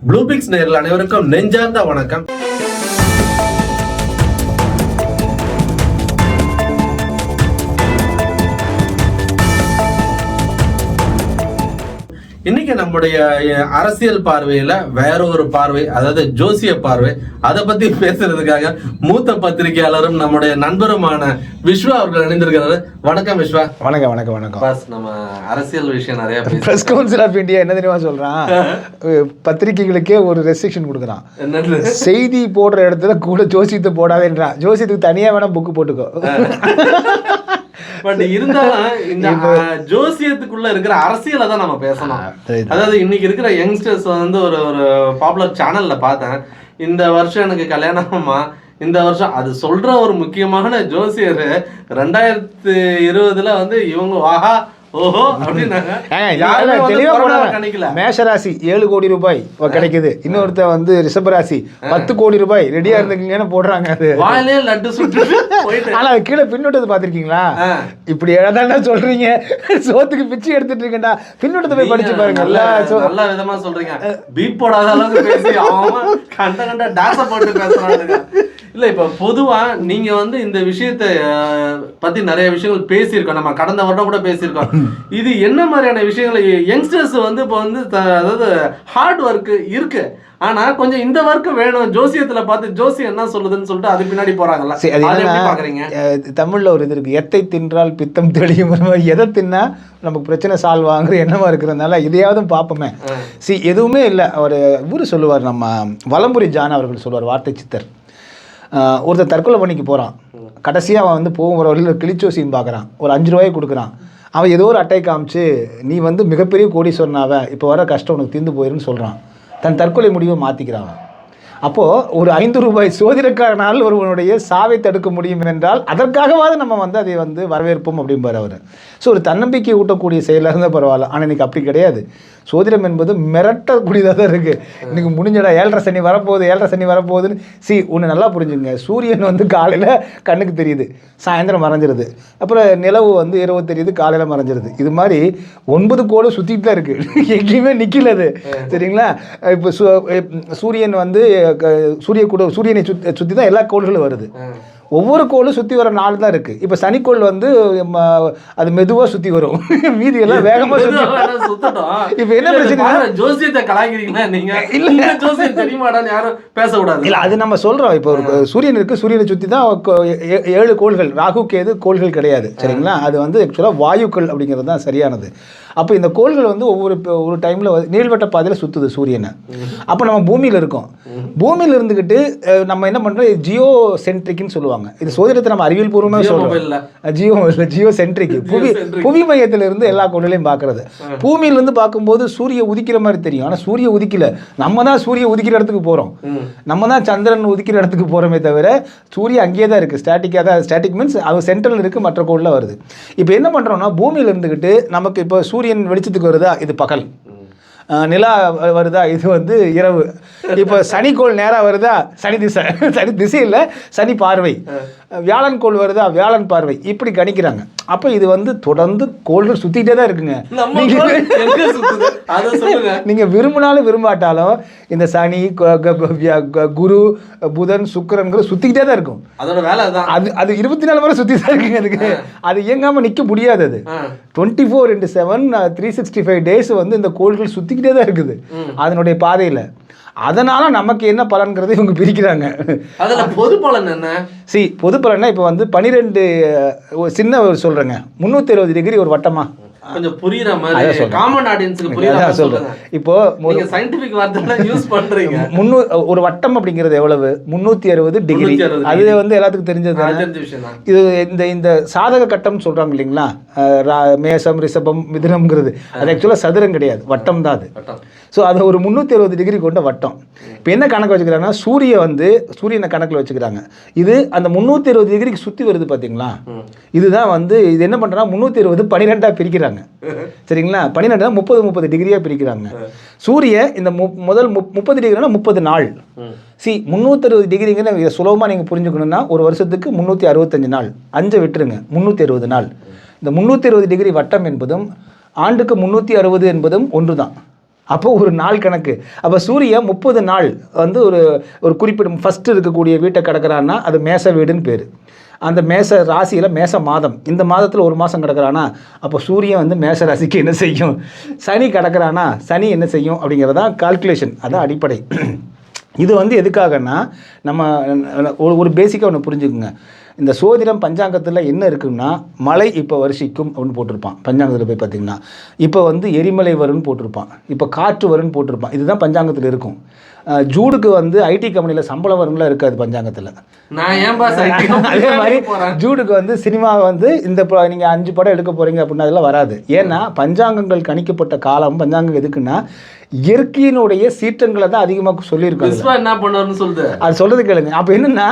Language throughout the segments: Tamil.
ப்ளூபிக்ஸ் நேயர்கள் அனைவருக்கும் நெஞ்சார்ந்த வணக்கம். இன்னைக்கு நம்முடைய அரசியல் பார்வையில வேற ஒரு பார்வை, அதாவது ஜோசிய பார்வை, அதை பத்தி பேசுறதுக்காக மூத்த பத்திரிகையாளரும் நம்முடைய நண்பருமான விஸ்வா அவர்கள் இணைந்திருக்கிறாரு. வணக்கம் விஸ்வா. வணக்கம் வணக்கம் வணக்கம். நம்ம அரசியல் விஷயம் நிறைய பிரஸ் கவுன்சில் ஆஃப் இந்தியா என்ன தெரியுமா சொல்றான், பத்திரிகைகளுக்கே ஒரு ரெஸ்ட்ரிக்ஷன் கொடுக்குறான். செய்தி போடுற இடத்துல கூட ஜோசியத்தை போடாதேன்றான். ஜோசியத்துக்கு தனியா வேணா புக்கு போட்டுக்கோ. பட் இருந்தாலும் இந்த ஜோசியத்துக்குள்ள இருக்கிற அரசியலை தான் நம்ம பேசணும். அதாவது இன்னைக்கு இருக்கிற யங்ஸ்டர்ஸ் வந்து ஒரு பாப்புலர் சேனல்ல பார்த்தேன், இந்த வருஷம் எனக்கு கல்யாணமா, இந்த வருஷம் அது சொல்ற ஒரு முக்கியமான ஜோசியர் 2020 வந்து இவங்க ஆஹா ஓஹோ அப்படின்னாங்க. மேஷராசி 7 கோடி ரூபாய் கிடைக்குது, இன்னொருத்த வந்து ரிஷபராசி 10 கோடி ரூபாய் ரெடியா இருந்துக்குங்கன்னு போடுறாங்க. அது வாயிலே லட்டு சுட்டு. ஆனா அது கீழே பின்னோட்டத்தை பாத்திருக்கீங்களா? இப்படி ஏதாவது சொல்றீங்க, சோத்துக்கு பிச்சு எடுத்துட்டு இருக்கேன்டா, பின்னோட்டத்தை போய் படிச்சு பாருங்க. நல்ல விதமா சொல்றீங்க, பீப் போடாத அளவுக்கு பேசி அவன் கண்ட டான்ஸ போட்டு பேசுறாங்க. இல்ல இப்ப பொதுவா நீங்க வந்து இந்த விஷயத்தை பத்தி நிறைய விஷயங்கள் பேசியிருக்கோம், நம்ம கடந்த வருடம் கூட பேசியிருக்கோம். இது என்ன மாதிரியான விஷயங்கள் யங்ஸ்டர்ஸ் வந்து இப்போ வந்து அதாவது ஹார்ட் ஒர்க் இருக்கு, ஆனா கொஞ்சம் இந்த ஒர்க் வேணும், ஜோசியத்துல பார்த்து ஜோசியம் என்ன சொல்லுதுன்னு சொல்லிட்டு அது பின்னாடி போறாங்கல்ல. தமிழ்ல ஒரு இது இருக்கு, எத்தை தின்றால் பித்தம் தெளியும். எதை தின்னா நமக்கு பிரச்சனை சால்வ் ஆகுற என்னவா இருக்கிறதுனால இதையாவது பார்ப்போமே. எதுவுமே இல்லை. அவர் இவரு சொல்லுவார், நம்ம வலம்புரி ஜான் அவர்கள் சொல்லுவார், வார்த்தை சித்தர். ஒருத்தர் தற்கொலை பண்ணிக்கு போகிறான், கடைசியாக அவன் வந்து போகிற வழியில் கிளிச்சோசின்னு பார்க்குறான், ஒரு 5 ரூபாயை கொடுக்குறான். அவன் ஏதோ ஒரு அட்டை காமிச்சு, நீ வந்து மிகப்பெரிய கோடீஸ்வரனாவ, இப்போ வர கஷ்டம் உனக்கு தீர்ந்து போயிருன்னு சொல்கிறான். தன் தற்கொலை முடிவை மாற்றிக்கிறான். அப்போது ஒரு 5 ரூபாய் சோதிடக்காரனால் ஒருவனுடைய சாவை தடுக்க முடியும் என்றால் அதற்காகவாது நம்ம வந்து அதை வந்து வரவேற்போம் அப்படிம்பார் அவர். ஸோ ஒரு தன்னம்பிக்கை ஊட்டக்கூடிய செயலாக இருந்தால் பரவாயில்ல. ஆனால் இன்றைக்கி அப்படி கிடையாது. சோதிடம் என்பது மிரட்டக்கூடியதாக தான் இருக்குது. இன்றைக்கி முடிஞ்சடா 7.5 சனி வரப்போகுது, 7.5 சனி வரப்போகுதுன்னு. ஒன்று நல்லா புரிஞ்சுங்க, சூரியன் வந்து காலையில் கண்ணுக்கு தெரியுது, சாயந்தரம் மறைஞ்சிருது. அப்புறம் நிலவு வந்து இரவு தெரியுது, காலையில் மறைஞ்சிருது. இது மாதிரி 9 கோடு சுற்றிட்டு தான் இருக்குது, எங்கேயுமே நிற்கல அது. சரிங்களா? இப்போ சூரியன் வந்து சூரியனை சுற்றி தான் எல்லா கோள்களும் வருது. ஒவ்வொரு கோளும் சுற்றி வர நாள் தான் இருக்குது. இப்போ சனிக்கோள் வந்து அது மெதுவாக சுற்றி வரும், மீதி எல்லாம் வேகமாக சுற்றட்டும். இப்போ என்ன பிரச்சனை, ஜோசியத்தை கலாய்க்கிறீங்களா நீங்கள்? இல்லை ஜோசியம் தெரியுமாடான்னு யாரும் பேசக்கூடாது. இல்லை, அது நம்ம சொல்கிறோம். இப்போ ஒரு சூரியன் இருக்குது, சூரியனை சுற்றி தான் 7 கோள்கள், ராகு கேது கோள்கள் கிடையாது. சரிங்களா? அது வந்து ஆக்சுவலாக வாயுக்கள் அப்படிங்கிறது தான் சரியானது. அப்போ இந்த கோள்கள் வந்து ஒரு டைமில் நீள்வட்ட பாதையில் சுற்றுது சூரியனை. அப்போ நம்ம பூமியில் இருக்கோம். பூமியில் இருந்துக்கிட்டு நம்ம என்ன பண்ணுறோம், ஜியோ சென்ட்ரிக்னு சொல்லுவாங்க. இது சோதிடத்தை நம்ம அறிவியல் பூர்வமாக சொல்கிறோம். ஜியோ சென்ட்ரிக், புவி மையத்தில் இருந்து எல்லா கோள்களையும் பார்க்கறது. பூமியிலிருந்து பார்க்கும்போது சூரிய உதிக்கிற மாதிரி தெரியும், ஆனால் சூரிய உதிக்கல. நம்ம தான் சூரிய உதிக்கிற இடத்துக்கு போகிறோம், நம்ம தான் சந்திரன் உதிக்கிற இடத்துக்கு போகிறோமே தவிர சூரிய அங்கேயே தான் இருக்குது. ஸ்டாட்டிக்காக தான், ஸ்டாட்டிக் மீன்ஸ் அது சென்ட்ரல் இருக்குது, மற்ற கோளில் வருது. இப்போ என்ன பண்ணுறோம்னா, பூமியில் இருந்துக்கிட்டு நமக்கு இப்போ சூரியன் வெளிச்சத்துக்கு வருதா, இது பகல். நிலா வருதா, இது வந்து இரவு. இப்போ சனிக்கோள் நேராக வருதா, சனி திசை இல்லை, சனி பார்வை. வியாழன் கோள் வருதா, வியாழன் பார்வை. இப்படி கணிக்கிறாங்க. அப்போ இது வந்து தொடர்ந்து கோள்கள் சுற்றிக்கிட்டே தான் இருக்குங்க. நீங்கள் விரும்பினாலும் விரும்பாட்டாலும் இந்த சனி, குரு, புதன், சுக்கிரன்கள் சுற்றிக்கிட்டே தான் இருக்கும். அது 24 வரை சுற்றி தான் இருக்குங்க. அதுக்கு அது இயங்காமல் நிற்க முடியாது. அது 24/7 365 டேஸ் வந்து இந்த கோள்கள் சுற்றிக்கிட்டே தான் இருக்குது அதனுடைய பாதையில். அதனால நமக்கு என்ன பலன்கிறது இவங்க பிரிக்கிறாங்க. அதில் பொது பலன் என்ன? பொது பலன்னா இப்போ வந்து 12 சின்ன சொல்கிறேங்க, 360 டிகிரி ஒரு வட்டமா, கொஞ்சம் புரியுற மாதிரி காமன் ஆடியன்ஸ்க்கு புரியுற சொல்றேன். இப்போ நீங்க சயின்டிஃபிக் வார்த்தைகளை யூஸ் பண்றீங்க. ஒரு வட்டம் அப்படிங்கிறது எவ்வளவு? 360 டிகிரி. அது வந்து எல்லாத்துக்கும் தெரிஞ்சது விஷயம் தான். இது இந்த சாதக கட்டம் சொல்றாங்க இல்லைங்களா, மேசம், ரிஷபம், மிதுனம்ங்கிறது அது ஆக்சுவலாக சதுரம் கிடையாது, வட்டம் தான் அது. ஸோ அது ஒரு 360 டிகிரி கொண்ட வட்டம். இப்போ என்ன கணக்கு வச்சுக்கிறாங்கன்னா, சூரியனை கணக்கில் வச்சுக்கிறாங்க. இது அந்த 360 டிகிரிக்கு சுற்றி வருது பார்த்தீங்களா, இதுதான் வந்து இது என்ன பண்ணுறாங்க, 360 12ஆக பிரிக்கிறாங்க. சரிங்களா? 12 30 டிகிரியாக பிரிக்கிறாங்க. சூரிய இந்த முதல் 30 டிகிரினா 30 நாள். 360 டிகிரிங்கிற இதை சுலபமாக நீங்கள் புரிஞ்சுக்கணுன்னா, ஒரு வருஷத்துக்கு 365 நாள். 5 விட்டுருங்க, 360 நாள். இந்த 360 டிகிரி வட்டம் என்பதும் ஆண்டுக்கு 360 என்பதும் ஒன்று தான். அப்போ ஒரு நாள் கணக்கு. அப்போ சூரியன் 30 நாள் வந்து ஒரு குறிப்பிட்ட ஃபஸ்ட்டு இருக்கக்கூடிய வீட்டை கிடக்கிறான்னா அது மேச வீடுன்னு பேர். அந்த மேச ராசியில் மேச மாதம், இந்த மாதத்தில் ஒரு மாதம் கிடக்கிறானா அப்போ சூரியன் வந்து மேச ராசிக்கு என்ன செய்யும், சனி கிடக்கிறானா சனி என்ன செய்யும் அப்படிங்கிறதான் கால்குலேஷன், அதான் அடிப்படை. இது வந்து எதுக்காகன்னா நம்ம ஒரு பேசிக்காக ஒன்று புரிஞ்சுக்குங்க. இந்த சோதிடம் பஞ்சாங்கத்தில் என்ன இருக்குன்னா மழை இப்போ வருஷிக்கும் அப்படின்னு போட்டிருப்பான் பஞ்சாங்கத்தில் போய் பார்த்திங்கன்னா. இப்போ வந்து எரிமலை வரும்னு போட்டிருப்பான், இப்போ காற்று வரும்னு போட்டிருப்பான். இதுதான் பஞ்சாங்கத்தில் இருக்கும். ஜூடுக்கு வந்து ஐடி கம்பெனியில் சம்பளம் வரும்லாம் இருக்காது பஞ்சாங்கத்தில். நான் ஏன் அதே மாதிரி ஜூடுக்கு வந்து சினிமாவை வந்து இந்த நீங்கள் 5 படம் எடுக்க போகிறீங்க அப்படின்னா அதெல்லாம் வராது. ஏன்னா பஞ்சாங்கங்கள் கணிக்கப்பட்ட காலம். பஞ்சாங்கம் எதுக்குன்னா இயற்கையினுடைய சீற்றங்களை தான் அதிகமாக சொல்லியிருக்காங்க. என்ன பண்ணுவாருன்னு சொல்லுது, அது சொல்றது கேளுங்க. அப்போ என்னன்னா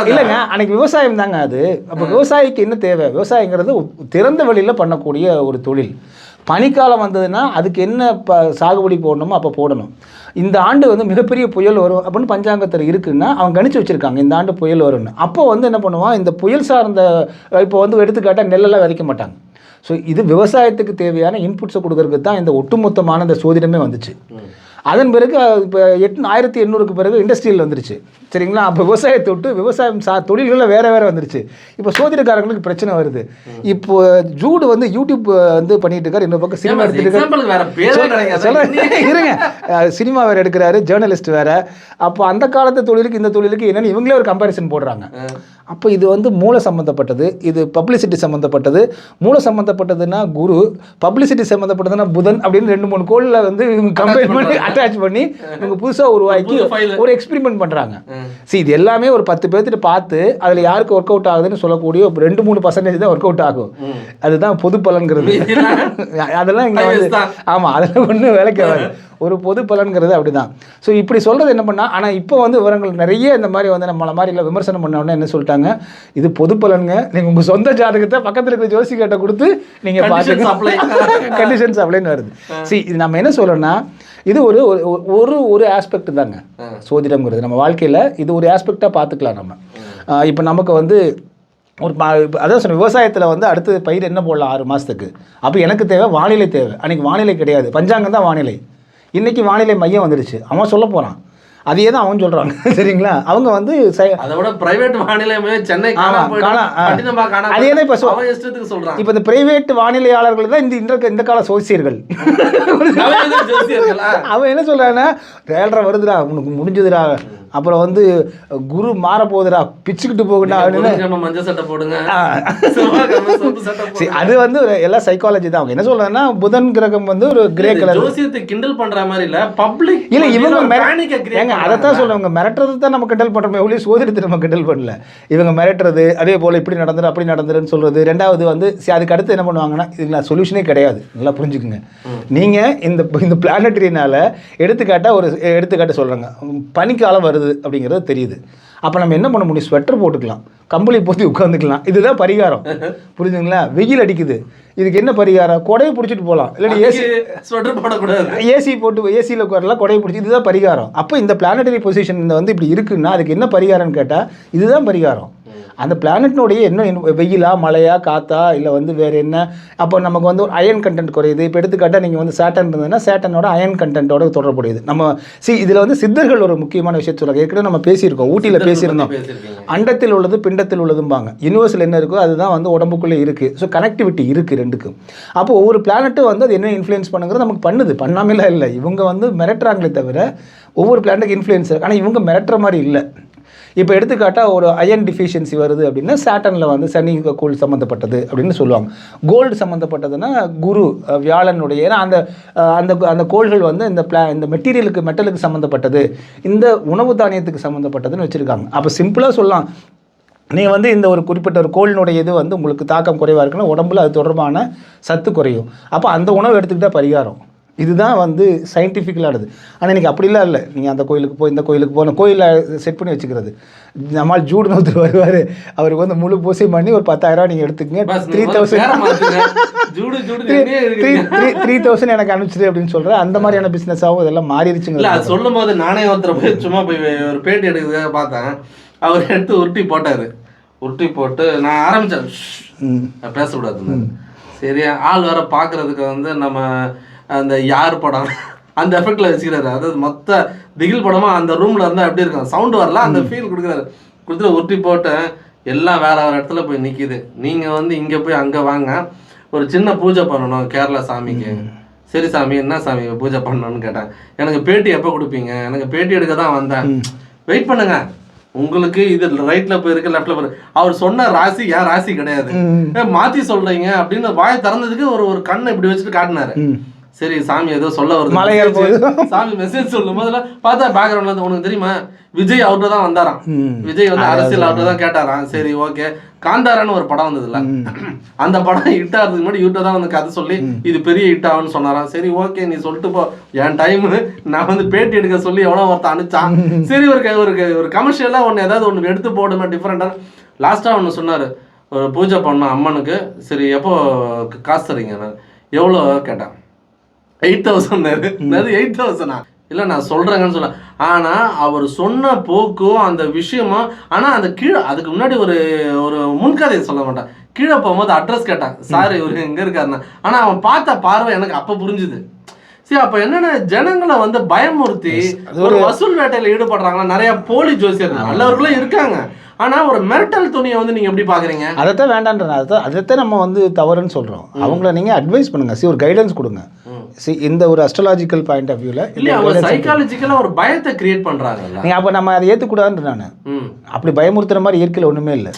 இல்லைங்க, அன்னைக்கு விவசாயம் தாங்க அது. அப்போ விவசாயிக்கு என்ன தேவை, விவசாயங்கிறது திறந்த வழியில் பண்ணக்கூடிய ஒரு தொழில். பனிக்காலம் வந்ததுன்னா அதுக்கு என்ன சாகுபடி போடணுமோ அப்போ போடணும். இந்த ஆண்டு வந்து மிகப்பெரிய புயல் வரும் அப்படின்னு பஞ்சாங்கத்தில் இருக்குன்னா அவங்க கணிச்சு வச்சுருக்காங்க இந்த ஆண்டு புயல் வரும்னு. அப்போ வந்து என்ன பண்ணுவான், இந்த புயல் சார்ந்த இப்போ வந்து எடுத்துக்காட்டால் நெல்லெல்லாம் விதைக்க மாட்டாங்க. ஸோ இது விவசாயத்துக்கு தேவையான இன்புட்ஸை கொடுக்கறதுக்கு தான் இந்த ஒட்டுமொத்தமான இந்த சோதிடமே வந்துச்சு. அதன் பிறகு இப்போ 1800க்கு பிறகு இண்டஸ்ட்ரியல் வந்துருச்சு, சரிங்களா. அப்போ விவசாயத்தை விட்டு விவசாயம் தொழில்களில் வேறு வந்துருச்சு. இப்போ சோதிடக்காரங்களுக்கு பிரச்சனை வருது. இப்போ ஜூடு வந்து யூடியூப் வந்து பண்ணிட்டு இருக்காரு, இன்னொரு பக்கம் சினிமா இருங்க, சினிமா வேறு எடுக்கிறாரு, ஜேர்னலிஸ்ட் வேறு. அப்போ அந்த காலத்து தொழிலுக்கு இந்த தொழிலுக்கு என்னென்னு இவங்களே ஒரு கம்பேரிசன் போடுறாங்க. அப்போ இது வந்து மூளை சம்மந்தப்பட்டது, இது பப்ளிசிட்டி சம்மந்தப்பட்டது. மூளை சம்மந்தப்பட்டதுன்னா குரு, பப்ளிசிட்டி சம்மந்தப்பட்டதுன்னா புதன் அப்படின்னு 2-3 கோளில் வந்து இவங்க கம்பேர் பண்ணி அட்டாச் பண்ணி இவங்க புதுசாக உருவாக்கி ஒரு எக்ஸ்பெரிமெண்ட் பண்ணுறாங்க. இது எல்லாமே ஒரு 10 பேர்த்துட்டு பார்த்து அதில் யாருக்கு ஒர்க் அவுட் ஆகுதுன்னு சொல்லக்கூடிய 2-3% தான் ஒர்க் அவுட் ஆகும். அதுதான் பொது பலன்கிறது. அதெல்லாம் இங்கே வந்து ஆமாம், அதெல்லாம் ஒன்றும் வேலைக்கு ஆகாது. ஒரு பொது பலன்கிறது அப்படிதான். ஸோ இப்படி சொல்கிறது என்ன பண்ணால், ஆனால் இப்போ வந்து விவரங்கள் நிறைய இந்த மாதிரி வந்து நம்மளை மாதிரி இல்லை விமர்சனம் பண்ண உடனே என்ன சொல்லிட்டாங்க, இது பொது பலனுங்க, நீங்கள் உங்கள் சொந்த ஜாதகத்தை பக்கத்தில் இருக்கிற ஜோசிக்கிட்ட கொடுத்து நீங்கள் பார்த்துக்க, கண்டிஷன்ஸ் அப்ளைன்னு வருது. இது நம்ம என்ன சொல்கிறோன்னா இது ஒரு ஆஸ்பெக்ட் தாங்க சோதிடம்ங்கிறது. நம்ம வாழ்க்கையில் இது ஒரு ஆஸ்பெக்டாக பார்த்துக்கலாம் நம்ம. இப்போ நமக்கு வந்து ஒரு அதான் சொன்ன விவசாயத்தில் வந்து அடுத்து பயிர் என்ன போடலாம் 6 மாதத்துக்கு. அப்போ எனக்கு தேவை வானிலை தேவை. அன்றைக்கி வானிலை கிடையாது, பஞ்சாங்கம் தான் வானிலை. இன்றைக்கி வானிலை மையம் வந்துடுச்சு, அவன் சொல்ல போகிறான், அதே தான் அவன் சொல்கிறாங்க, சரிங்களா. அவங்க வந்து அதோட பிரைவேட் வானிலை சென்னை அதே தான் இப்போ சொல்கிறாங்க. இப்போ இந்த பிரைவேட் வானிலையாளர்கள் தான் இந்த கால சோசியர்கள். அவன் என்ன சொல்கிறான்னா 7:30 வருதுடா, உனக்கு முடிஞ்சதுடா, அப்புறம் வந்து குரு மாற போகுதுடா, பிச்சுக்கிட்டு போகுண்டா அப்படின்னு மஞ்சள் சட்டை போடுங்க. அது வந்து எல்லாம் சைக்காலஜி தான். அவங்க என்ன சொல்றாங்கன்னா புதன் கிரகம் வந்து ஒரு கிரே கலர், ஜோசியத்தை கிண்டல் பண்ற மாதிரி இல்ல, பப்ளிக் இல்ல இவங்க அதைத்தான் சொல்றவங்க மிரட்டுறது தான் நம்ம கிண்டல் பண்றோமே ஒளி சோதிடத்தை நம்ம கிண்டல் பண்ணல. இவங்க மிரட்டுறது, அதே போல இப்படி நடந்துரு அப்படி நடந்துருன்னு சொல்றது. ரெண்டாவது வந்து அதுக்கு அடுத்து என்ன பண்ணுவாங்கன்னா இதுல சொல்யூஷனே கிடையாது, நல்லா புரிஞ்சுக்குங்க. நீங்க இந்த பிளானட்டரினால எடுத்துக்காட்ட சொல்றாங்க, பனிக்காலம் வருது அப்படிங்கிறது தெரியுது. அப்போ நம்ம என்ன பண்ண முடியும், ஸ்வெட்டர் போட்டுக்கலாம், கம்பளி போத்தி உட்காந்துக்கலாம், இதுதான் பரிகாரம். புரிஞ்சுங்களா. வெயில் அடிக்குது, இதுக்கு என்ன பரிகாரம், கொடையை பிடிச்சிட்டு போகலாம், இல்லாட்டி ஸ்வெட்டர் போடக்கூடாது, ஏசி போட்டு ஏசியில் உட்காரலாம், கொடையை பிடிச்சி, இதுதான் பரிகாரம். அப்போ இந்த பிளானட்டரி பொசிஷன் வந்து இப்படி இருக்குன்னா அதுக்கு என்ன பரிகாரம்னு கேட்டால் இதுதான் பரிகாரம். அந்த பிளானட்னுடைய என்ன வெயிலா மழையா காற்றா இல்லை வந்து வேறு என்ன. அப்போ நமக்கு வந்து ஒரு அயன் கண்டென்ட் குறையுது. இப்போ எடுத்துக்காட்டால் நீங்கள் வந்து சேட்டன் இருந்ததுன்னா சேட்டனோட அயன் கண்டென்ட்டோட தொடர்புடையது. நம்ம இதில் வந்து சித்தர்கள் ஒரு முக்கியமான விஷயத்தை சொல்லுவாங்க. ஏற்கனவே நம்ம பேசியிருக்கோம், ஊட்டியில் பேசியிருந்தோம். அண்டத்தில் உள்ளது பிண்டத்தில் உள்ளதும்பாங்க. யூனிவர்ஸில் என்ன இருக்கோ அதுதான் வந்து உடம்புக்குள்ளே இருக்குது. ஸோ கனெக்டிவிட்டி இருக்குது ரெண்டுக்கும். அப்போ ஒவ்வொரு பிளானட்டும் வந்து அது என்ன இன்ஃப்ளூயன்ஸ் பண்ணுங்கிறது நமக்கு பண்ணுது, பண்ணாமலாம் இல்லை. இவங்க வந்து மிரட்டுறாங்களே தவிர ஒவ்வொரு பிளானட்டுக்கு இன்ஃப்ளூயன்ஸ், ஆனால் இவங்க மிரட்டுற மாதிரி இல்லை. இப்போ எடுத்துக்காட்டால் ஒரு அயன் டிஃபிஷியன்சி வருது அப்படின்னா சேட்டனில் வந்து சனி கோள் சம்மந்தப்பட்டது அப்படின்னு சொல்லுவாங்க. கோல்டு சம்மந்தப்பட்டதுன்னா குரு வியாழனுடைய, ஏன்னா அந்த கோள்கள் வந்து இந்த மெட்டலுக்கு சம்மந்தப்பட்டது, இந்த உணவு தானியத்துக்கு சம்மந்தப்பட்டதுன்னு வச்சுருக்காங்க. அப்போ சிம்பிளாக சொல்லலாம், நீங்கள் வந்து இந்த ஒரு குறிப்பிட்ட ஒரு கோளினுடைய இது வந்து உங்களுக்கு தாக்கம் குறைவாக இருக்குன்னா உடம்புல அது தொடர்பான சத்து குறையும். அப்போ அந்த உணவு எடுத்துக்கிட்டால் பரிகாரம். இதுதான் வந்து சயின்டிஃபிக்கலானது. ஆனால் இன்றைக்கி அப்படிலாம் இல்லை. நீங்கள் அந்த கோயிலுக்கு போய் இந்த கோயிலுக்கு போன கோயிலில் செட் பண்ணி வச்சுக்கிறது. நம்மால் ஜூடுன்னு ஒருத்தர் வருவார், அவருக்கு வந்து முழு பூசை பண்ணி ஒரு 10,000 நீங்கள் எடுத்துக்கங்க, 3,000 எனக்கு அனுப்பிச்சிடு அப்படின்னு சொல்கிறேன். அந்த மாதிரியான பிஸ்னஸாகவும் இதெல்லாம் மாறிடுச்சுங்க. சொல்லும் போது நானே ஒருத்தர் போய் சும்மா போய் ஒரு பேட்டி எடுக்கிறதுக்காக பார்த்தேன். அவர் எடுத்து உருட்டி போட்டார். உருட்டி போட்டு நான் ஆரம்பித்தேன், பேசக்கூடாதுன்னு. சரி, ஆள் வேற பார்க்குறதுக்கு வந்து நம்ம அந்த யார் படம் அந்த எஃபெக்ட்ல வச்சுக்கிறாரு. அதாவது மொத்த திகில் படமா அந்த ரூம்ல இருந்தா எப்படி இருக்கும், சவுண்ட் வரல, அந்த ஃபீல் கொடுக்குறாரு. கொடுத்துட்டு ஒட்டி போட்டேன், எல்லாம் வேற வேற இடத்துல போய் நிக்குது. நீங்க வந்து இங்க போய் அங்க வாங்க, ஒரு சின்ன பூஜை பண்ணணும் கேரளா சாமிக்கு. சரி சாமி, என்ன சாமி பூஜை பண்ணணும்னு கேட்டேன். எனக்கு பேட்டி எப்போ கொடுப்பீங்க, எனக்கு பேட்டி எடுக்க தான் வந்தேன். வெயிட் பண்ணுங்க, உங்களுக்கு இது ரைட்ல போயிருக்கு லெஃப்ட்ல போயிருக்கு. அவர் சொன்ன ராசி ஏன் ராசி கிடையாது, மாத்தி சொல்றீங்க அப்படின்னு வாயை திறந்ததுக்கு ஒரு கண்ணை இப்படி வச்சுட்டு காட்டினாரு. சரி சாமி ஏதோ சொல்ல வருது, சாமி மெசேஜ் சொல்லும் போதுல பார்த்தா பேக்ரவுண்ட்ல இருந்து உனக்கு தெரியுமா விஜய் அவர்கிட்ட தான் வந்தாராம். விஜய் வந்து அரசியல் அவர்கிட்ட தான் கேட்டாராம். சரி ஓகே, காந்தாரான்னு ஒரு படம் வந்ததுல, அந்த படம் ஹிட் ஆகிறதுக்கு முன்னாடி இவர்கிட்ட தான் வந்து கதை சொல்லி இது பெரிய ஹிட் ஆகும்னு சொன்னாராம். சரி ஓகே நீ சொல்லிட்டு போ, என் டைம் நான் வந்து பேட்டி எடுக்க சொல்லி எவ்வளோ ஒருத்தன் அனுப்பிச்சான். சரி ஒரு கமர்ஷியலா ஒன்று ஏதாவது ஒன்று எடுத்து போடுமா டிஃப்ரெண்டா. லாஸ்டா ஒன்று சொன்னாரு, ஒரு பூஜை பண்ணோம் அம்மனுக்கு. சரி எப்போ காசு தரீங்க, நான் எவ்வளோ கேட்டேன். 8,000. 8,000 இல்லை நான் சொல்றேங்கன்னு சொல்ல. ஆனா அவர் சொன்ன போக்கும் அந்த விஷயமும், ஆனா அந்த கீழே அதுக்கு முன்னாடி ஒரு முன்கதையை சொல்ல மாட்டான். கீழே போகும்போது அட்ரஸ் கேட்டான், சார் இவரு எங்க இருக்காருன்னா. ஆனா அவன் பார்த்த பார்வை எனக்கு அப்ப புரிஞ்சுது. சரி அப்ப என்னன்னா ஜனங்களை வந்து பயமுறுத்தி ஒரு வசூல் வேட்டையில ஈடுபடுறாங்களா. நிறைய போலி ஜோசியர்கள் நல்லவர்களும் இருக்காங்க. ஆனா ஒரு மெர்டல் துணியை வந்து நீங்க எப்படி பாக்குறீங்க? அதைத்தான் வேண்டான்ற, அதைத்தான் நம்ம வந்து தவறுன்னு சொல்றோம். அவங்கள நீங்க அட்வைஸ் பண்ணுங்க, ஒரு கைடன்ஸ் கொடுங்க. இந்த ஒரு அஸ்ட்ராலஜிக்கல் பாயிண்ட் ஆஃப் வியூல இல்ல அவங்க சைக்காலஜிக்கலா ஒரு பயத்தை கிரியேட் பண்றாங்க. நீங்க அப்ப நம்ம அதை ஏத்துக்கூடாதுன்னு நானு அப்படி பயமுறுத்துற மாதிரி இயற்கையில ஒண்ணுமே இல்லை.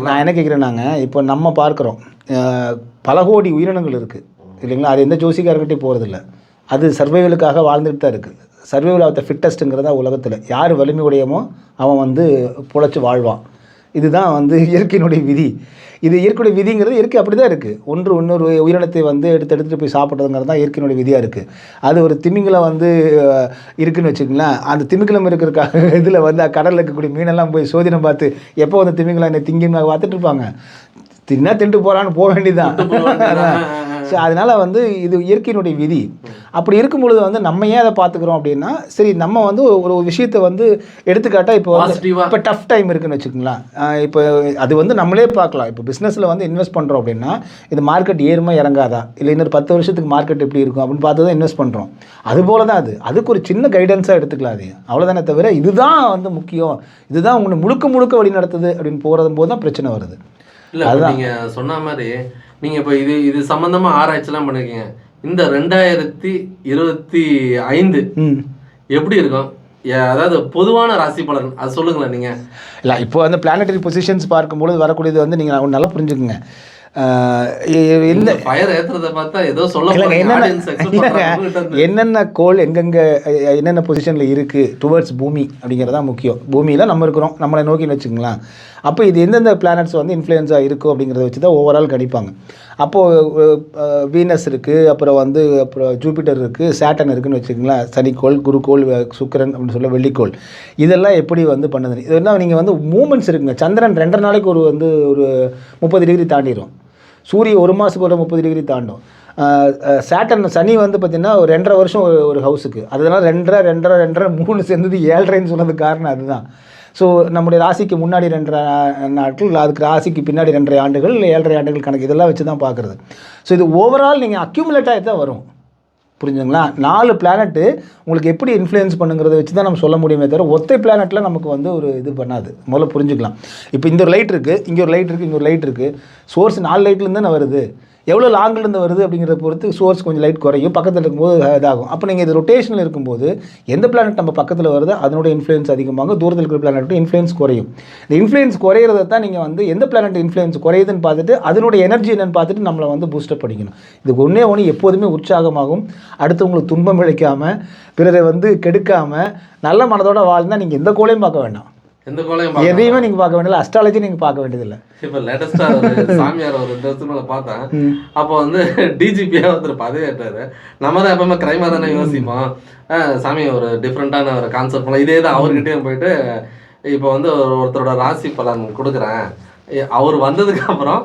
நான் என்ன கேட்கிறேன்னாங்க, இப்போ நம்ம பார்க்கிறோம் பல கோடி உயிரினங்கள் இருக்கு இல்லைங்களா, அது எந்த ஜோசிக்காரர்கிட்டையும் போறதில்லை. அது சர்வைவலுக்காக வாழ்ந்துட்டு தான் இருக்கு. சர்வைவல் ஆஃப் த ஃபிட்டஸ்ட்டுங்கிறதா உலகத்தில் யார் வலிமை உடையமோ அவன் வந்து பொழைச்சி வாழ்வான். இதுதான் வந்து இயற்கையினுடைய விதி. இது இயற்கையுடைய விதிங்கிறது இயற்கை அப்படி தான் இருக்குது. இன்னொரு உயிரினத்தை வந்து எடுத்துகிட்டு போய் சாப்பிட்றதுங்கிறது தான் இயற்கையினுடைய விதியாக இருக்குது. அது ஒரு திமிங்கலம் வந்து இருக்குதுன்னு வச்சுக்கோங்களேன், அந்த திமிங்கலம் இருக்கிறக்காக இதில் வந்து கடலில் இருக்கக்கூடிய மீனெல்லாம் போய் சோதனை பார்த்து எப்போ வந்து திமிங்கலம் என்னை திங்கின்னு பார்த்துட்டு இருப்பாங்க. தின்னா திண்டு போகிறான்னு போக வேண்டியதுதான். ஸோ அதனால் வந்து இது இயற்கையினுடைய விதி. அப்படி இருக்கும் பொழுது வந்து நம்ம ஏன் அதை பார்த்துக்கிறோம் அப்படின்னா, சரி நம்ம வந்து ஒரு விஷயத்தை வந்து எடுத்துக்காட்டால் இப்போ டஃப் டைம் இருக்குன்னு வச்சுக்கோங்களேன். இப்போ அது வந்து நம்மளே பார்க்கலாம். இப்போ பிஸ்னஸில் வந்து இன்வெஸ்ட் பண்ணுறோம் அப்படின்னா இது மார்க்கெட் ஏறுமா இறங்காதா, இல்லை இன்னொரு 10 வருஷத்துக்கு மார்க்கெட் எப்படி இருக்கும் அப்படின்னு பார்த்து தான் இன்வெஸ்ட் பண்ணுறோம். அதுபோல் தான் அதுக்கு ஒரு சின்ன கைடன்ஸாக எடுத்துக்கலாம். அது அவ்வளோதானே தவிர இதுதான் வந்து முக்கியம், இதுதான் உங்களை முழுக்க வழி நடத்துது அப்படின்னு போகிறது போது தான் பிரச்சனை வருது. இல்லை நீங்கள் சொன்ன மாதிரி நீங்கள் இப்போ இது சம்மந்தமாக ஆராய்ச்சிலாம் பண்ணியிருக்கீங்க. இந்த 2025 எப்படி இருக்கும், அதாவது பொதுவான ராசி பலன் அது சொல்லுங்களேன் நீங்கள். இல்லை இப்போ அந்த பிளானட்டரி பொசிஷன்ஸ் பார்க்கும்பொழுது வரக்கூடியது வந்து நீங்கள் நல்லா புரிஞ்சுக்குங்க. இந்த ஃபயர் ஏத்துறத பார்த்தா ஏதோ சொல்ல என்னென்ன கோள் எங்கெங்கே என்னென்ன பொசிஷனில் இருக்குது டுவர்ட்ஸ் பூமி அப்படிங்கிறது தான் முக்கியம். பூமியில் நம்ம இருக்கிறோம், நம்மளை நோக்கின்னு வச்சுக்கலாம். அப்போ இது எந்தெந்த பிளானட்ஸ் வந்து இன்ஃப்ளூயன்ஸாக இருக்குது அப்படிங்கிறத வச்சு தான் ஓவரால் கணிப்பாங்க. அப்போது வீனஸ் இருக்குது, அப்புறம் ஜூபிட்டர் இருக்குது, சேட்டன் இருக்குதுன்னு வச்சுக்கோங்களேன், சனிக்கோள், குருக்கோள், சுக்கிரன் அப்படின்னு சொல்ல வெள்ளிக்கோள். இதெல்லாம் எப்படி வந்து பண்ணுது, இது என்ன நீங்கள் வந்து மூமெண்ட்ஸ் இருக்குங்க. சந்திரன் 2 நாளைக்கு ஒரு 30 டிகிரி தாண்டிடும். சூரியன் 1 மாதத்துக்கு ஒரு 30 டிகிரி தாண்டும். சேட்டன் சனி வந்து பார்த்திங்கன்னா ஒரு 2.5 வருஷம் ஒரு ஹவுஸுக்கு. அதனால் 2.5 3 சேர்ந்தது 7.5ன்னு சொன்னதுக்கு காரணம் அதுதான். ஸோ நம்முடைய ராசிக்கு முன்னாடி 2.5 நாட்கள், அதுக்கு ராசிக்கு பின்னாடி 2.5 ஆண்டுகள், 7.5 ஆண்டுகள் கணக்கு, இதெல்லாம் வச்சு தான் பார்க்குறது. ஸோ இது ஓவரால் நீங்கள் அக்யூமுலேட்டாக தான் வரும். புரிஞ்சுங்களா? 4 பிளானட்டு உங்களுக்கு எப்படி இன்ஃப்ளூயன்ஸ் பண்ணுங்கிறத வச்சு தான் நம்ம சொல்ல முடியுமே தவிர ஒற்றை பிளானட்டில் நமக்கு வந்து ஒரு இது பண்ணாது. முதல்ல புரிஞ்சுக்கலாம். இப்போ இந்த ஒரு லைட் இருக்குது, இங்கே ஒரு லைட் இருக்குது, இங்கே ஒரு லைட் இருக்குது. சோர்ஸ் 4 லைட்லேருந்து தானே வருது. எவ்வளோ லாங்கிலேருந்து வருது அப்படிங்கிறத பொறுத்து சோர்ஸ் கொஞ்சம் லைட் குறையும், பக்கத்தில் இருக்கும்போது இதாகும். அப்போ நீங்கள் இது ரொட்டேஷனில் இருக்கும்போது எந்த பிளானட் நம்ம பக்கத்தில் வருது அதனோட இன்ஃப்ளூயன்ஸ் அதிகமாக, தூரத்தில் இருக்கிற பிளானட்டோட இன்ஃப்ளூயன்ஸ் குறையும். இந்த இன்ஃப்ளூயன்ஸ் குறையிறத தான் நீங்கள் வந்து எந்த பிளானட் இன்ஃப்ளூயன்ஸ் குறையுதுன்னு பார்த்துட்டு அதனோட எனர்ஜி என்னென்னு பார்த்துட்டு நம்மளை வந்து பூஸ்டப் பண்ணிக்கணும். இதுக்கு ஒன்று எப்போதுமே உற்சாகமாகும், அடுத்தவங்களுக்கு துன்பம் இழைக்காமல், பிறரை வந்து கெடுக்காமல், நல்ல மனதோட வாழ்ந்தால் நீங்கள் எந்த கோளையும் பார்க்க வேண்டாம், எந்த கோளையும் எதையுமே நீங்கள் பார்க்க வேண்டியதில்லை, அஸ்ட்ராலஜி நீங்கள் பார்க்க வேண்டியதில்லை. இப்போ லேட்டஸ்ட்டாக ஒரு சாமியார் ஒரு 2 வருஷம் மேலே பார்த்தேன். அப்போ வந்து டிஜிபியாக ஒருத்தர் பதவியேற்றாரு. நம்ம தான் எப்பவுமே கிரைமாக தானே யோசிப்போம். சாமி ஒரு டிஃப்ரெண்ட்டான ஒரு கான்செப்ட் பண்ணலாம், இதே தான் அவர்கிட்டயும் போயிட்டு இப்போ வந்து ஒருத்தரோட ராசி பலன் கொடுக்குறேன். அவர் வந்ததுக்கு அப்புறம்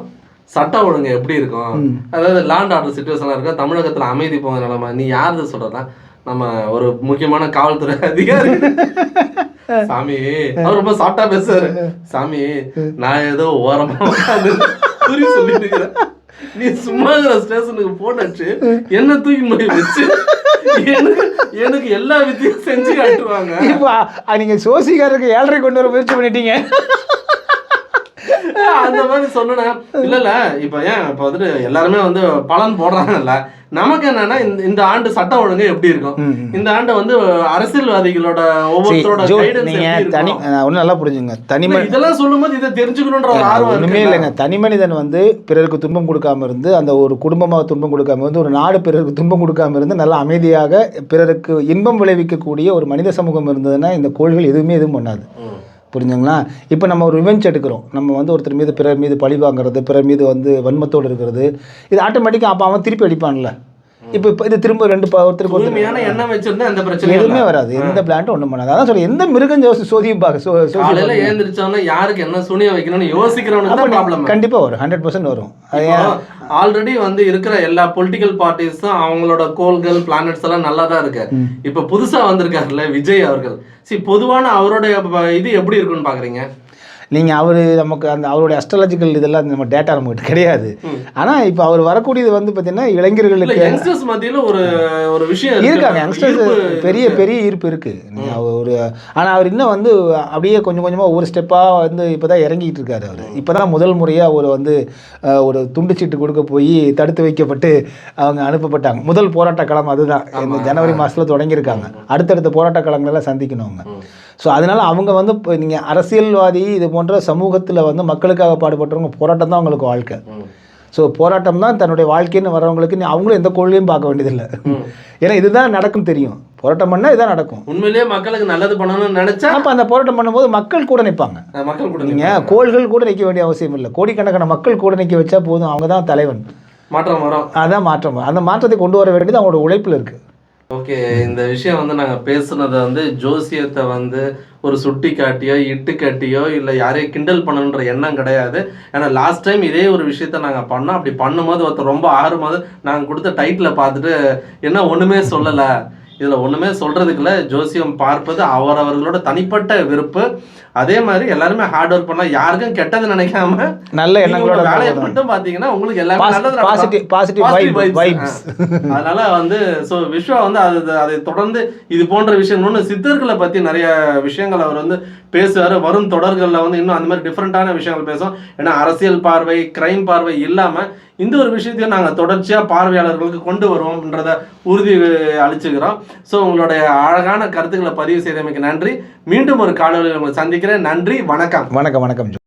சட்டம் ஒழுங்கு எப்படி இருக்கும், அதாவது லேண்ட் ஆர்டர் சிச்சுவேஷனாக இருக்கும், தமிழகத்தில் அமைதி போங்க நிலைமை, நீ யாரு சொல்கிறதா, நம்ம ஒரு முக்கியமான காவல்துறை அதிகாரி சாமி, அவர் ரொம்ப சாஃப்டா பேசுறாரு. சாமி நான் ஏதோ ஓரமா சொல்லிட்டு இருக்கிறேன், நீ சும்மா ஸ்டேஷனுக்கு போனாச்சு என்ன தூக்கி போய் வச்சு எனக்கு எல்லா வித்தியும் செஞ்சு காட்டுவாங்க. இப்போ நீங்க சோசிக்காரருக்கு 7:30 கொண்டு வர முயற்சி பண்ணிட்டீங்க. அந்த மாதிரி சொன்னா இல்ல இப்ப ஏன் இப்ப வந்துட்டு எல்லாருமே வந்து பலன் போடுறாங்கல்ல, நமக்கு என்னன்னா இந்த ஆண்டு சட்டம் ஒழுங்கு எப்படி இருக்கும், இந்த ஆண்டு வந்து அரசியல்வாதிகளோட ஒவ்வொருத்தரோட கைடன்ஸ் எப்படி இருக்கும் நல்லா புரிஞ்சுங்க. இதெல்லாம் சொல்லும்போது இதை தெரிஞ்சுக்கணுன்ற ஒரு ஆர்வம் ஒண்ணுமே இல்லைங்க. தனி மனிதன் வந்து பிறருக்கு துன்பம் கொடுக்காம இருந்து, அந்த ஒரு குடும்பமாக துன்பம் கொடுக்காம இருந்து, ஒரு நாடு பிறருக்கு துன்பம் கொடுக்காம இருந்து நல்லா அமைதியாக பிறருக்கு இன்பம் விளைவிக்கக்கூடிய ஒரு மனித சமூகம் இருந்ததுன்னா இந்த கோள்கள் எதுவும் பண்ணாது. புரிஞ்சுங்களா? இப்போ நம்ம ஒரு ரிவெஞ்ச் எடுக்கிறோம், நம்ம வந்து ஒருத்தர் மீது பிறர் மீது பழி வாங்குறது, பிறர் மீது வந்து வன்மத்தோடு இருக்கிறது, இது ஆட்டோமேட்டிக்காக அப்போ அவன் திருப்பி அடிப்பான்ல. இப்போ இது திரும்ப ஒருத்தருக்கு எண்ணம் வச்சிருந்தா எந்த பிரச்சனை எதுவுமே வராது, எந்த பிளான்ட்டும் ஒன்றும் பண்ணாது. அதான் சொல்லி எந்த மிருகம் சோதியும் காலையில ஏந்திரிச்சோன்னா யாருக்கு என்ன சூனியம் வைக்கணும்னு யோசிக்கிறவங்க கண்டிப்பாக வரும், 100% வரும். ஆல்ரெடி வந்து இருக்கிற எல்லா பொலிட்டிக்கல் பார்ட்டிஸும் அவங்களோட கோள்கள் பிளானட்ஸ் எல்லாம் நல்லா தான் இருக்கு. இப்ப புதுசா வந்திருக்காருல்ல விஜய் அவர்கள், பொதுவான அவருடைய இது எப்படி இருக்குன்னு பாக்குறீங்க நீங்கள்? அவர் நமக்கு அந்த அவருடைய அஸ்ட்ராலஜிக்கல் இதெல்லாம் நம்ம டேட்டா நம்மகிட்ட கிடையாது. ஆனால் இப்போ அவர் வரக்கூடியது வந்து பார்த்தீங்கன்னா இளைஞர்களுக்கு யங்ஸ்டர்ஸ் மத்தியில் ஒரு விஷயம் இருக்காங்க. யங்ஸ்டர்ஸ் பெரிய ஈர்ப்பு இருக்குது. ஒரு ஆனால் அவர் இன்னும் வந்து அப்படியே கொஞ்சம் கொஞ்சமாக ஒவ்வொரு ஸ்டெப்பாக வந்து இப்போ தான் இறங்கிட்டு இருக்காரு. அவர் இப்போ தான் முதல் முறையாக ஒரு வந்து ஒரு துண்டுச்சீட்டு கொடுக்க போய் தடுத்து வைக்கப்பட்டு அவங்க அனுப்பப்பட்டாங்க. முதல் போராட்ட களம் அதுதான். இந்த ஜனவரி மாதத்தில் தொடங்கியிருக்காங்க. அடுத்தடுத்த போராட்ட களங்களெல்லாம் சந்திக்கணும் அவங்க. ஸோ அதனால் அவங்க வந்து இப்போ நீங்கள் அரசியல்வாதி இது போன்ற சமூகத்தில் வந்து மக்களுக்காக பாடுபட்டவங்க போராட்டம் தான் அவங்களுக்கு வாழ்க்கை. ஸோ போராட்டம் தான் தன்னுடைய வாழ்க்கைன்னு வரவங்களுக்கு அவங்களும் எந்த கோள்லையும் பார்க்க வேண்டியதில்லை. ஏன்னா இதுதான் நடக்கும் தெரியும். போராட்டம் பண்ணால் இதுதான் நடக்கும். உண்மையிலேயே மக்களுக்கு நல்லது பண்ணணும்னு நினச்சா அப்போ அந்த போராட்டம் பண்ணும்போது மக்கள் கூட நிற்பாங்க. மக்கள் கூட நீங்கள் கோள்கள் கூட நிற்க வேண்டிய அவசியம் இல்லை. கோடிக்கணக்கான மக்கள் கூட நிற்க வச்சா போதும். அவங்க தான் தலைவன். மாற்றம் வரும். அதான் மாற்றம். அந்த மாற்றத்தை கொண்டு வர வேண்டியது அவங்களோட உழைப்பில் இருக்குது. ஓகே, இந்த விஷயம் வந்து நாங்கள் பேசுனதை வந்து ஜோசியத்தை வந்து ஒரு சுட்டி காட்டியோ இட்டு காட்டியோ இல்லை யாரையும் கிண்டல் பண்ணணுன்ற எண்ணம் கிடையாது. ஏன்னா லாஸ்ட் டைம் இதே ஒரு விஷயத்த நாங்கள் பண்ணோம். அப்படி பண்ணும்போது ஒருத்தர் ரொம்ப ஆர்வமாக நாங்கள் கொடுத்த டைட்டிலை பார்த்துட்டு என்ன ஒன்றுமே சொல்லலை, இதில் ஒன்றுமே சொல்கிறதுக்குள்ள ஜோசியம் பார்ப்பது அவரவர்களோட தனிப்பட்ட விருப்பு. அதே மாதிரி எல்லாருமே ஹார்ட் ஒர்க் பண்ணலாம், யாருக்கும் கெட்டது நினைக்காம நல்ல எண்ணங்களோட வேலையை மட்டும் பார்த்தீங்கன்னா உங்களுக்கு எல்லாமே நல்லது, பாசிட்டிவ் வைப்ஸ். அதனால வந்து ஸோ விஸ்வா வந்து அதை தொடர்ந்து இது போன்ற விஷயங்கள் சித்தர்களை பற்றி நிறைய விஷயங்கள் அவர் வந்து பேசுவார். வரும் தொடர்களில் வந்து இன்னும் அந்த மாதிரி டிஃப்ரெண்ட்டான விஷயங்கள் பேசுவோம். ஏன்னா அரசியல் பார்வை, கிரைம் பார்வை இல்லாமல் இந்த ஒரு விஷயத்தையும் நாங்கள் தொடர்ச்சியாக பார்வையாளர்களுக்கு கொண்டு வருவோம்ன்றதை உறுதி அளிச்சுக்கிறோம். ஸோ உங்களுடைய அழகான கருத்துக்களை பதிவு செய்தமைக்கு நன்றி. மீண்டும் ஒரு காணொலியில் உங்களை சந்திக்கிறேன். நன்றி, வணக்கம். வணக்கம்.